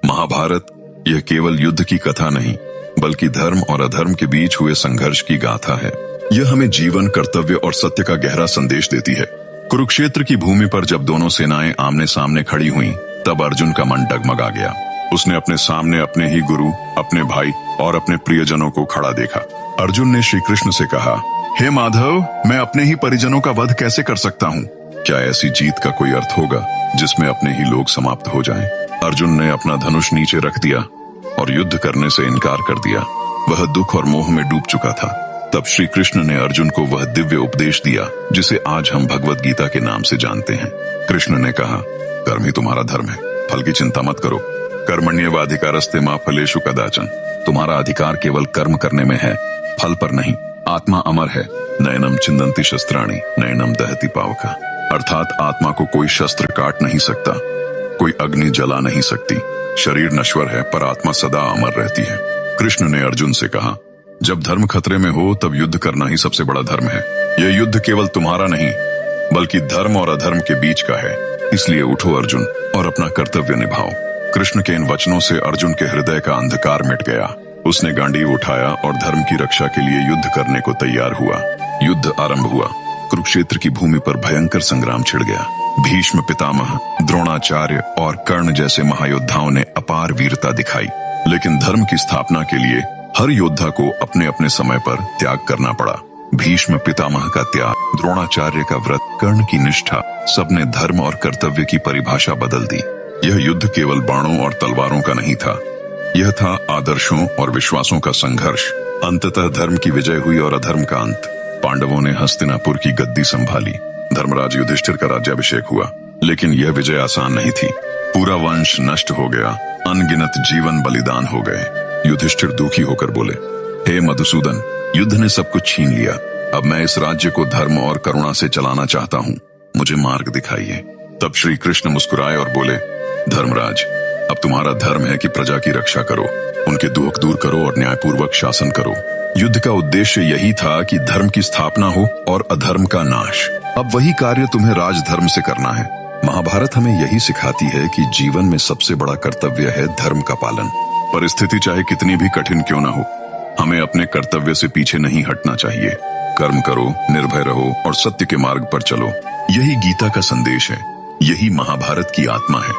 महाभारत यह केवल युद्ध की कथा नहीं, बल्कि धर्म और अधर्म के बीच हुए संघर्ष की गाथा है। यह हमें जीवन, कर्तव्य और सत्य का गहरा संदेश देती है। कुरुक्षेत्र की भूमि पर जब दोनों सेनाएं आमने सामने खड़ी हुईं, तब अर्जुन का मन डगमगा गया। उसने अपने सामने अपने ही गुरु, अपने भाई और अपने प्रियजनों को खड़ा देखा। अर्जुन ने श्री कृष्ण से कहा, हे माधव, मैं अपने ही परिजनों का वध कैसे कर सकता हूँ? क्या ऐसी जीत का कोई अर्थ होगा जिसमें अपने ही लोग समाप्त हो जाएं? अर्जुन ने अपना धनुष नीचे रख दिया और युद्ध करने से इनकार कर दिया। वह दुख और मोह में डूब चुका था। तब श्री कृष्ण ने अर्जुन को वह दिव्य उपदेश दिया जिसे आज हम भगवत गीता के नाम से जानते हैं। कृष्ण ने कहा, कर्म ही तुम्हारा धर्म है, फल की चिंता मत करो। कर्मण्येवाधिकारस्ते मा फलेषु कदाचन। तुम्हारा अधिकार केवल कर्म करने में है, फल पर नहीं। आत्मा अमर है, नयनम छिन्दन्ति शस्त्राणि नयनम दहति पावका। अर्थात आत्मा को कोई शस्त्र काट नहीं सकता, कोई अग्नि जला नहीं सकती। शरीर नश्वर है पर आत्मा सदा अमर रहती है। कृष्ण ने अर्जुन से कहा, जब धर्म खतरे में हो तब युद्ध करना ही सबसे बड़ा धर्म है। यह युद्ध केवल तुम्हारा नहीं, बल्कि धर्म और अधर्म के बीच का है। इसलिए उठो अर्जुन और अपना कर्तव्य निभाओ। कृष्ण के इन वचनों से अर्जुन के हृदय का अंधकार मिट गया। उसने गांडीव उठाया और धर्म की रक्षा के लिए युद्ध करने को तैयार हुआ। युद्ध आरंभ हुआ। कुरुक्षेत्र की भूमि पर भयंकर संग्राम छिड़ गया। भीष्म पितामह, द्रोणाचार्य और कर्ण जैसे महायोद्धाओं ने अपार वीरता दिखाई। लेकिन धर्म की स्थापना के लिए हर योद्धा को अपने अपने समय पर त्याग करना पड़ा। भीष्म पितामह का त्याग, द्रोणाचार्य का व्रत, कर्ण की निष्ठा, सबने धर्म और कर्तव्य की परिभाषा बदल दी। यह युद्ध केवल बाणों और तलवारों का नहीं था, यह था आदर्शों और विश्वासों का संघर्ष। अंततः धर्म की विजय हुई और अधर्म का अंत। पांडवों ने हस्तिनापुर की गद्दी संभाली। धर्मराज युधिष्ठिर का राज्याभिषेक हुआ। लेकिन यह विजय आसान नहीं थी। पूरा वंश नष्ट हो गया, अनगिनत जीवन बलिदान हो गए। युधिष्ठिर दुखी होकर बोले, हे मधुसूदन, युद्ध ने सब कुछ छीन लिया। अब मैं इस राज्य को धर्म और करुणा से चलाना चाहता हूँ, मुझे मार्ग दिखाइए। तब श्री कृष्ण मुस्कुराए और बोले, धर्मराज, अब तुम्हारा धर्म है कि प्रजा की रक्षा करो, उनके दुख दूर करो और न्यायपूर्वक शासन करो। युद्ध का उद्देश्य यही था कि धर्म की स्थापना हो और अधर्म का नाश। अब वही कार्य तुम्हें राजधर्म से करना है। महाभारत हमें यही सिखाती है कि जीवन में सबसे बड़ा कर्तव्य है धर्म का पालन। परिस्थिति चाहे कितनी भी कठिन क्यों ना हो, हमें अपने कर्तव्य से पीछे नहीं हटना चाहिए। कर्म करो, निर्भय रहो और सत्य के मार्ग पर चलो। यही गीता का संदेश है, यही महाभारत की आत्मा है।